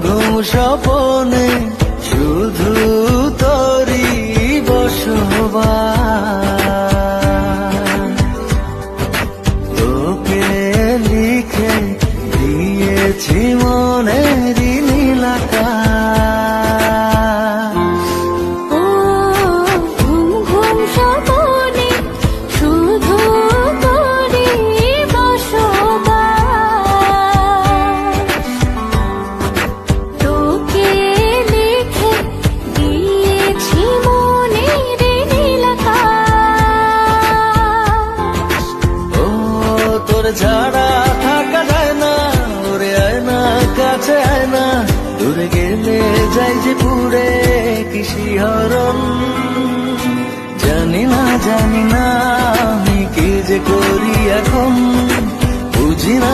ঘুম স্বপনে শুধু তোরই বসবাস। তোকে লিখে দিয়েছি মনেরই নীল আকাশ। ও ঘুম ঘুম স্বপনে শুধু তোরই বসবাস। তোকে লিখে দিয়েছি মনের নীল আকাশ। ও তোর ছাড়া থাকা যায় না, ওরে আয় না কাছে আয় না, দূরে গেলে যাই যে পুরে কি শিহরণ। জানি না আমি কি যে করি এখন, বুঝি না